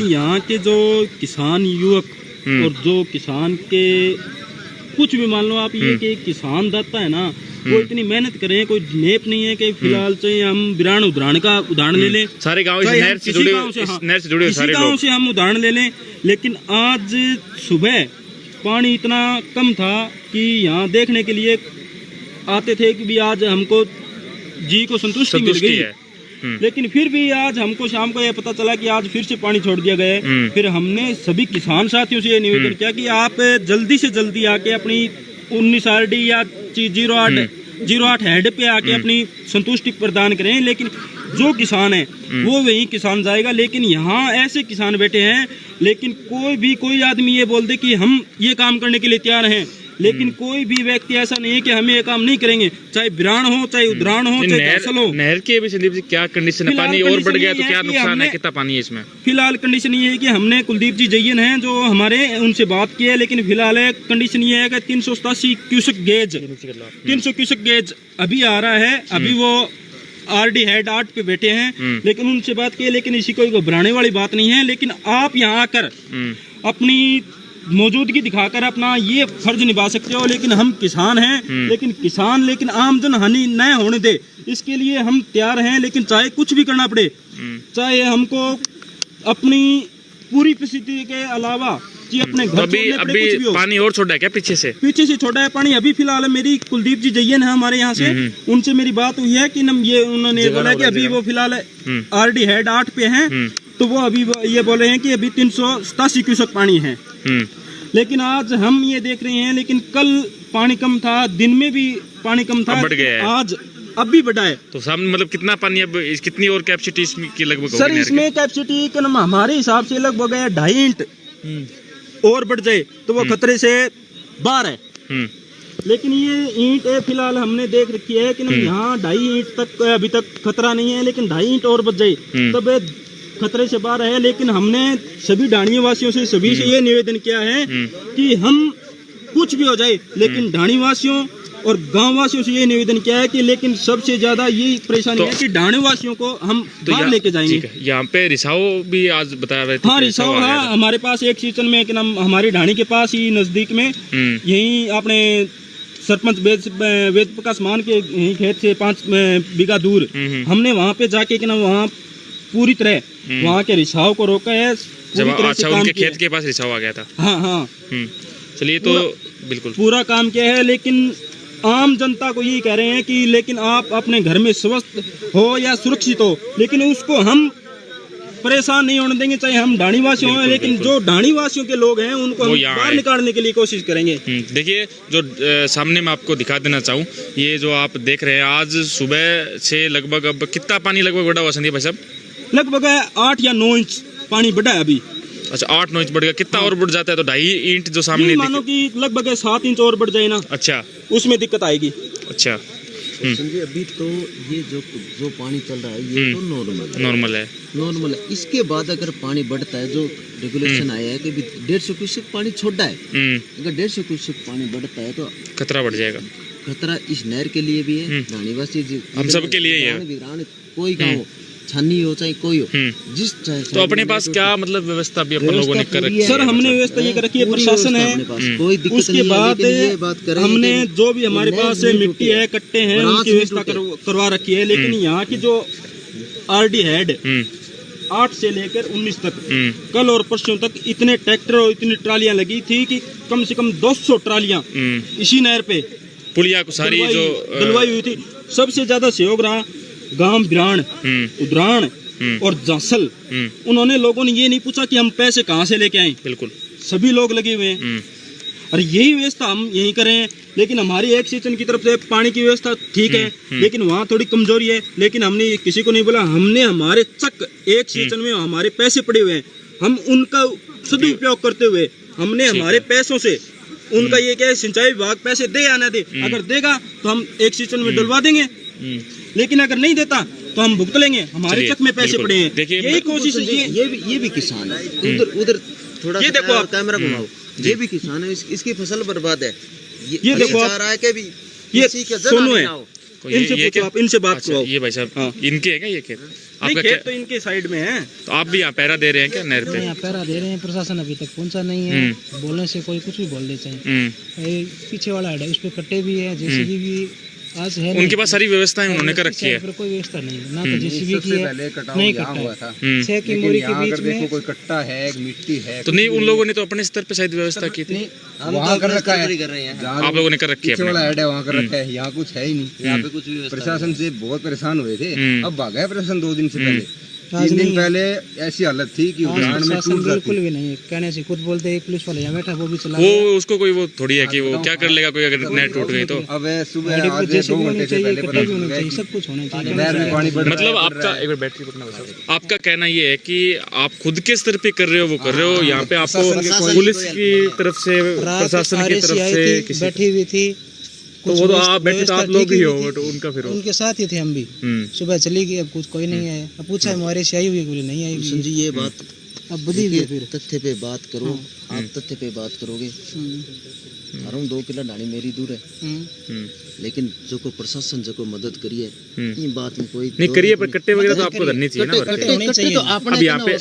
यहाँ के जो किसान युवक और जो किसान के कुछ भी मान लो आप ये कि किसान दाता है ना, वो इतनी मेहनत कर रहे हैं, कोई नेप नहीं है कि फिलहाल से हम बिरान उदाहरण का उदाहरण ले लें, सारे गांव नहर से जुड़े सारे गाँव से हम उदाहरण ले लें। लेकिन आज सुबह पानी इतना कम था कि यहाँ देखने के लिए आते थे कि भी आज हमको जी को संतुष्टि मिल गई है। लेकिन फिर भी आज हमको शाम को यह पता चला कि आज फिर से पानी छोड़ दिया गया है। फिर हमने सभी किसान साथियों से ये निवेदन किया कि आप जल्दी से जल्दी आके अपनी 19 RD या 08 हेड पे आके अपनी संतुष्टि प्रदान करें। लेकिन जो किसान है वो वही किसान जाएगा। लेकिन यहाँ ऐसे किसान बैठे हैं, लेकिन कोई आदमी ये बोल दे कि हम ये काम करने के लिए तैयार हैं, लेकिन कोई भी व्यक्ति ऐसा नहीं है कि हम ये काम नहीं करेंगे, चाहे बिरान हो, चाहे उद्राण हो, चाहे फसल हो। नहर के भी संदीप जी क्या कंडीशन है? पानी और बढ़ गया तो क्या नुकसान है? कितना पानी है इसमें? फिलहाल कंडीशन ये है कि हमने कुलदीप जी जैन हैं जो हमारे, उनसे बात की है। लेकिन फिलहाल कंडीशन ये है कि 387 क्यूसेक गेज अभी आ रहा है। अभी वो RD हेड 8 पे बैठे हैं, लेकिन उनसे बात की है। लेकिन इसी को घबराने वाली बात नहीं है। लेकिन आप यहाँ आकर अपनी मौजूदगी दिखाकर अपना ये फर्ज निभा सकते हो। लेकिन हम किसान हैं, लेकिन आमदन हानि न होने दे, इसके लिए हम तैयार हैं। लेकिन चाहे कुछ भी करना पड़े, चाहे हमको अपनी पूरी परिस्थिति के अलावा कि अपने घर अभी पानी और छोड़ा है क्या? पीछे से छोड़ा है पानी। अभी फिलहाल मेरी कुलदीप जी जैन है हमारे यहाँ से, उनसे मेरी बात हुई है कि उन्होंने बोला कि अभी वो फिलहाल RD हेड 8 पे हैं, तो वो अभी ये बोले हैं कि अभी 387 क्यूसेक पानी है। लेकिन आज हम ये देख रहे हैं, लेकिन कल पानी कम था, दिन में भी पानी कम था, आज अब भी बढ़ा है। तो सामने मतलब कितना पानी, अब कितनी और कैपेसिटी की लगभग? सर इसमें कैपेसिटी हमारे हिसाब से लगभग 2.5 इंच और बढ़ जाए तो वो खतरे से बाहर है। लेकिन ये ईंट फिलहाल हमने देख रखी है कि यहाँ 2.5 इंच तक अभी तक खतरा नहीं है, लेकिन 2.5 इंच और बढ़ जाए तब खतरे से बाहर है। लेकिन हमने सभी ढाणी वासियों से, सभी से ये निवेदन किया है कि हम कुछ भी हो जाए, लेकिन ढाणी वासियों और गांव वासियों से ये निवेदन किया है कि लेकिन सबसे ज्यादा यही परेशानी है कि ढाणी वासियों को हम बाहर लेके जाएंगे। यहाँ पे रिसाव भी आज बता रहे थे। हाँ रिसाव है हमारे पास एक सीजन में कि हमारी ढाणी के पास ही नजदीक में यही अपने सरपंच वेद प्रकाश मान के खेत से 5 बीघा दूर हमने वहाँ पे जाके कि वहाँ पूरी तरह वहाँ के रिसाव को रोका है। अच्छा, उनके खेत के पास रिसाव आ गया था। हाँ चलिए, तो बिल्कुल पूरा काम किया है। लेकिन आम जनता को यही कह रहे हैं कि लेकिन आप अपने घर में स्वस्थ हो या सुरक्षित हो, लेकिन उसको हम परेशान नहीं होने देंगे, चाहे हम ढाणी वासी हों। लेकिन जो ढाणी वासियों के लोग हैं उनको हम बाहर निकालने के लिए कोशिश करेंगे। देखिए, जो सामने मैं आपको दिखा देना चाहूँ, ये जो आप देख रहे हैं, आज सुबह से लगभग अब कितना पानी लगभग बढ़ा हुआ संदीप भाई साहब? लगभग 8 या 9 इंच पानी बढ़ा है अभी। अच्छा, 8-9 इंच बढ़ गया। कितना और बढ़ जाता है तो 2.5 इंच जो सामने मानो कि लगभग 7 इंच और बढ़ जाए ना। अच्छा, उसमें दिक्कत आएगी। अच्छा, अभी तो ये जो पानी चल रहा है ये तो नॉर्मल है। इसके बाद अगर पानी बढ़ता है, जो रेगुलेशन आया है कि 150 क्यूसेक पानी छोड़ा है, अगर 150 क्यूसेक पानी बढ़ता है तो खतरा बढ़ जाएगा। खतरा इस नहर के लिए भी है, ढाणीवासी हम सब के लिए है। कोई गाँव छानी हो चाहे कोई हो, जिस चाहे तो अपने पास क्या मतलब व्यवस्था भी अपन लोगों ने कर रखी है? सर हमने व्यवस्था ये कर रखी है, प्रशासन है, कोई दिक्कत उसके बाद हमने जो भी हमारे पास मिट्टी है, कट्टे हैं, उनकी व्यवस्था करवा रखी है। लेकिन यहाँ की जो RD हेड 8 से लेकर 19 तक कल और परसों तक इतने ट्रैक्टर और इतनी ट्रालियां लगी थी कि कम से कम 200 ट्रालियां इसी नहर पे पुलिया को सारी जो डलवाई हुई थी। सबसे ज्यादा सहयोग रहा गांव बिरान, उद्राण और जासल। उन्होंने लोगों ने ये नहीं पूछा कि हम पैसे कहाँ से लेके आए, बिल्कुल सभी लोग लगे हुए हैं। और यही व्यवस्था हम यही करें। लेकिन हमारी एक सीजन की तरफ से पानी की व्यवस्था ठीक है, लेकिन वहाँ थोड़ी कमजोरी है। लेकिन हमने किसी को नहीं बोला, हमने हमारे चक एक सीजन में हमारे पैसे पड़े हुए हैं, हम उनका सदुपयोग करते हुए हमने हमारे पैसों से उनका ये क्या है, सिंचाई विभाग पैसे दे या ना दे, अगर देगा तो हम एक सीजन में डलवा देंगे, लेकिन अगर नहीं देता तो हम भुगत लेंगे। हमारे चक में पैसे पड़े हैं। यही कोशिश ये भी किसान है। उधर थोड़ा ये देखो आप कैमरा घुमाओ, ये भी किसान है, इसकी फसल बर्बाद है। ये देखो आप, रहा है कि भी ये सोनू है, इनसे बात करो। ये भाई साहब इनके है क्या ये खेत? आपका खेत क्या तो इनके साइड में है। तो आप भी यहाँ पहरा दे रहे हैं क्या नहर पे? यहाँ पैरा दे रहे हैं, प्रशासन अभी तक पहुंचा नहीं है। बोलने से कोई कुछ भी बोल देते हैं। ये पीछे वाला है, उस पे कट्टे भी है, जेसीबी भी आज है। उनके पास सारी व्यवस्थाएं उन्होंने कर रखी है। पर कोई व्यवस्था नहीं है, ना तो जेसीबी की है, नहीं कट्टा है। 6 की मोरी के बीच में कोई कट्टा है, मिट्टी है, तो नहीं, उन लोगों ने तो अपने स्तर पे शायद व्यवस्था की थी। वहाँ कर रखा है, आप लोगों ने कर रखी है पीछे अपने? वाला हेड है वहाँ कर रखा है, यहाँ कुछ है ही नहीं। यहाँ पे कुछ भी प्रशासन से बहुत परेशान हुए थे, अब भागा है प्रशासन 2 दिन से पहले। आज 3 दिन नहीं। पहले ऐसी हालत थी कि उड़ान में शासन टूट बिल्कुल जाती। भी नहीं है, कहने से खुद बोलते हैं पुलिस वाला यहाँ बैठा वो भी चला वो उसको कोई वो थोड़ी है कि वो क्या कर लेगा कोई अगर नेट टूट गई तो। अब सुबह गाड़ी आज को जैसे 2 भी घंटे होनी से चाहिए, पहले कट्टे भी होने पता चाहिए, सब कुछ होना चाहिए। नहर में पानी बढ़ रहा मतलब है, आपका एक बार बैटरी पकड़ना बता। आपका कहना ये है कि आप खुद के स्तर पे कर रहे हो, वो कर रहे हो, यहाँ पे आपको पुलिस की तरफ से, प्रशासन की तरफ से किसी, बैठी हुई थी, तो वो तो आप बैठे तो आप लोग ही हो, तो उनका फिर हो। उनके साथ ही थे हम भी। सुबह चली गई, अब कुछ कोई नहीं आया। अब पूछा हमारे से आई हुई, बोले नहीं आई हुई। जी ये बात अब बदी हुई फिर तथ्य पे बात करो, आप तथ्य पे बात करोगे। अरुण 2 किलो ढाणी मेरी दूर है, लेकिन जो को प्रशासन जो को मदद करिए, ये बात में कोई नहीं करिए, पर कट्टे वगैरह तो आपको धरनी चाहिए ना। कट्टे तो आपने अब यहाँ पे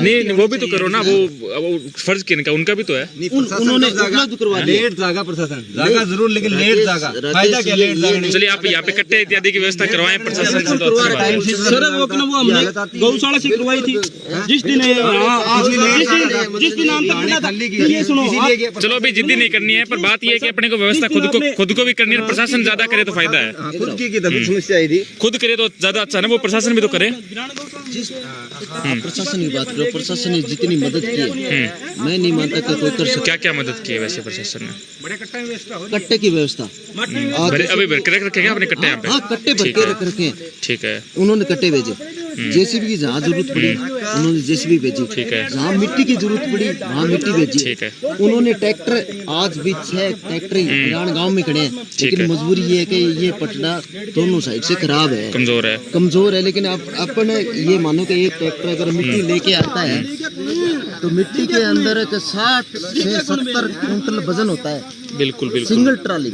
नहीं वो भी तो करो ना, वो फर्ज किनका, उनका भी तो है। उन्होंने उपलब्ध करवा दिया। लेट जागा प्रशासन, जागा जरूर लेकिन लेट जागा, फायदा क्या लेट जागा। चलिए आप यहाँ पे कट्टे इत्यादि की व्यवस्था करवाएं प्रशासन से, तो अच्छी बात है। सर वो अपना वो हमने गौशाला से करवाई थी जिस दिन जिस दिन आंतक मिला था। ये सुनो आप, चलो अभी जिद्दी नहीं करनी है, पर बात ये है कि अपने को व्यवस्था खुद को भी करनी है। प्रशासन ज्यादा करे तो फायदा है, खुद की तभी समस्या आई थी। खुद करे तो ज्यादा अच्छा है ना, वो प्रशासन भी तो करे। प्रशासन की बात करो, प्रशासन ने जितनी मदद की है, मैं नहीं मानता कि कोई कर सकता। क्या क्या मदद की है वैसे प्रशासन ने? कट्टे की व्यवस्था अभी रख रखे क्या अपने कट्टे यहाँ पे? हाँ, कट्टे भर के रख रखे हैं। ठीक है, उन्होंने कट्टे भेजे। जेसीबी की जहाँ जरूरत पड़ी उन्होंने जेसीबी भेजी। ठीक है। जहाँ मिट्टी की जरूरत पड़ी वहाँ मिट्टी भेजी। ठीक है। उन्होंने ट्रैक्टर, आज भी 6 ट्रैक्टर ईरान गांव में खड़े हैं, लेकिन मजबूरी ये है कि ये पटना दोनों साइड से खराब है, कमजोर है। लेकिन आप अपन ये मानो कि एक ट्रैक्टर अगर मिट्टी लेके आता है तो मिट्टी के अंदर 60 से 70 कुंटल वजन होता है। बिल्कुल बिल्कुल सिंगल ट्राली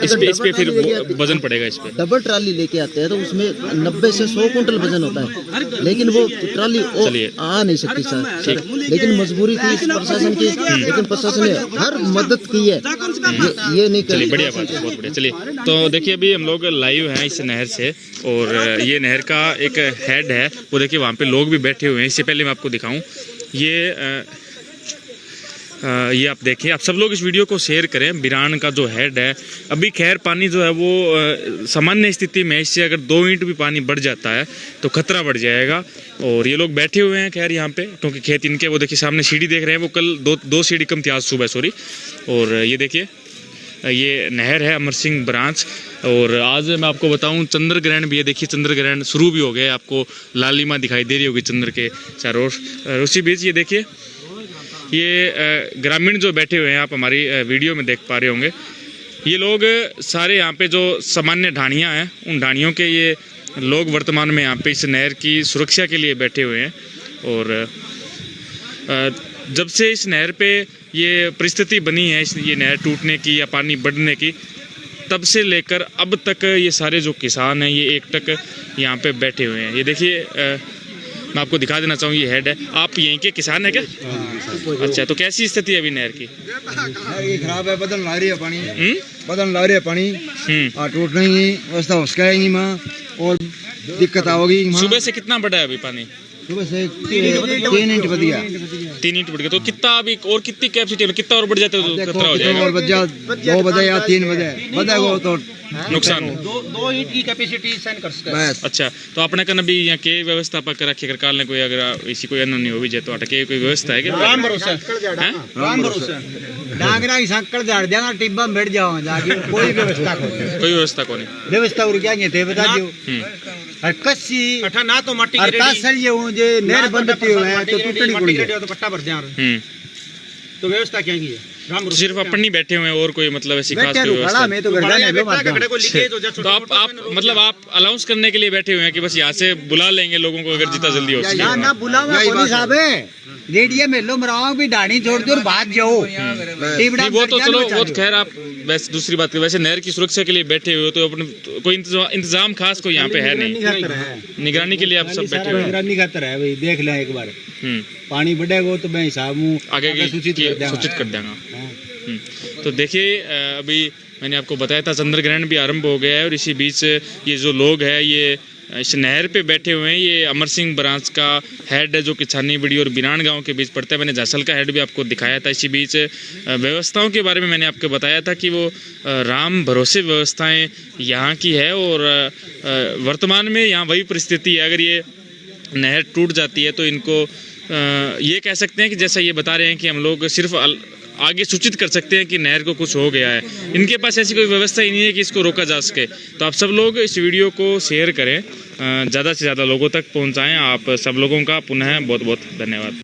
इस पे फिर वजन पड़ेगा इस पे। डबल ट्राली लेके आते हैं तो उसमें 90 से 100 कुंटल वजन होता है, लेकिन वो ट्राली आ नहीं सकती सर। लेकिन मजबूरी थी इस प्रशासन की, लेकिन प्रशासन ने हर मदद की है, ये नहीं चलिए करी। बढ़िया बात है, बहुत बढ़िया। चलिए तो देखिए अभी हम लोग लाइव हैं इस नहर से, और ये नहर का एक हेड है, वो देखिए वहाँ पे लोग भी बैठे हुए हैं। इससे पहले मैं आपको दिखाऊं, ये आप देखिए, आप सब लोग इस वीडियो को शेयर करें। बिरान का जो हेड है, अभी खैर पानी जो है वो सामान्य स्थिति में, इससे अगर 2 इंच भी पानी बढ़ जाता है तो खतरा बढ़ जाएगा। और ये लोग बैठे हुए हैं खैर यहाँ पे, क्योंकि खेत इनके, वो देखिए सामने सीढ़ी देख रहे हैं, वो कल दो सीढ़ी कम थी आज सुबह, सॉरी। और ये देखिए ये नहर है अमर सिंह ब्रांच। और आज मैं आपको बताऊं चंद्र ग्रहण भी है, देखिए चंद्र ग्रहण शुरू भी हो गए, आपको लालिमा दिखाई दे रही होगी चंद्र के चारों ओर। उसी बीच ये देखिए ये ग्रामीण जो बैठे हुए हैं, आप हमारी वीडियो में देख पा रहे होंगे, ये लोग सारे यहाँ पे जो सामान्य ढाणियाँ हैं, उन ढाणियों के ये लोग वर्तमान में यहाँ पे इस नहर की सुरक्षा के लिए बैठे हुए हैं। और जब से इस नहर पे ये परिस्थिति बनी है, ये नहर टूटने की या पानी बढ़ने की, तब से लेकर अब तक ये सारे जो किसान हैं ये एकटक यहाँ पे बैठे हुए हैं। ये देखिए मैं आपको दिखा देना चाहूँ, ये हेड है। आप यहीं के किसान है क्या? अच्छा, तो कैसी स्थिति है अभी नहर की? ये खराब है, बदन ला रही है पानी, बदन ला रही है पानी, टूट नहीं व्यवस्था उसका माँ, और दिक्कत आओगी। सुबह से कितना बढ़ा है अभी पानी? सुबह से 3 इंच बढ़ गया, 3 इंच बढ़ गया। तो कितना अभी और कितनी कैपेसिटी है, कितना और बढ़ जाता है तो खतरा हो जाएगा? और 2 बजे या 3 बजे बढ़ेगा तो नुकसान। 2 इंच की कैपेसिटी साइन कर सकते हैं। अच्छा, तो अपने कन अभी यहाँ के व्यवस्था पर रखी, अगर काल ने कोई अगर इसी कोई अन्न नहीं हो भी जाए तो अटके कोई व्यवस्था है क्या? राम भरोसा डांगरा की संकल झाड़ देना, टिब्बा में बैठ जाओ जाके, कोई व्यवस्था कोई व्यवस्था को नहीं। व्यवस्था और क्या थे बता दियो। और कच्ची अठा ना तो माटी की रेडी सर ये हो जे नहर बंद थी है तो टूटनी पड़ी है तो कट्टा भर जा। तो व्यवस्था क्या की है? तो सिर्फ अपन नहीं बैठे हुए हैं और कोई मतलब ऐसी खास बैठे कोई व्यवस्था रुखड़ा में तो गर्दा ने लो मार तो आप मतलब आप अलाउंस करने के लिए बैठे हुए हैं कि बस यहाँ से बुला लेंगे लोगों को अगर जितना जल्दी हो सके। ना ना बुलावा यही कोनी बात है। साहब है रेडियो में लो मराओ भी डाणी जोड़ जोड़ बात जाओ नहीं वो तो चलो वो तो खैर आप वैसे दूसरी बात वैसे नहर की सुरक्षा के लिए बैठे हुए हो तो अपने कोई इंतजाम खास कोई यहाँ पे है नहीं, निगरानी के लिए आप सब बैठे हुए हैं। निगरानी खातर है भाई, देख ले एक बार हम्म, पानी बढ़ेगा तो मैं हिसाब हूँ आगे की सूचित सूचित कर देंगे। हाँ। तो देखिए अभी मैंने आपको बताया था चंद्र ग्रहण भी आरंभ हो गया है और इसी बीच ये जो लोग हैं ये इस नहर पे बैठे हुए हैं। ये अमर सिंह ब्रांच का हेड है जो कि छानीबड़ी और बिरान गांव के बीच पड़ता है। मैंने झासल का हेड भी आपको दिखाया था। इसी बीच व्यवस्थाओं के बारे में मैंने आपको बताया था कि वो राम भरोसे व्यवस्थाएं यहाँ की है और वर्तमान में यहाँ वही परिस्थिति है। अगर ये नहर टूट जाती है तो इनको ये कह सकते हैं कि जैसा ये बता रहे हैं कि हम लोग सिर्फ आगे सूचित कर सकते हैं कि नहर को कुछ हो गया है। इनके पास ऐसी कोई व्यवस्था ही नहीं है कि इसको रोका जा सके। तो आप सब लोग इस वीडियो को शेयर करें, ज़्यादा से ज़्यादा लोगों तक पहुंचाएं। आप सब लोगों का पुनः बहुत बहुत धन्यवाद।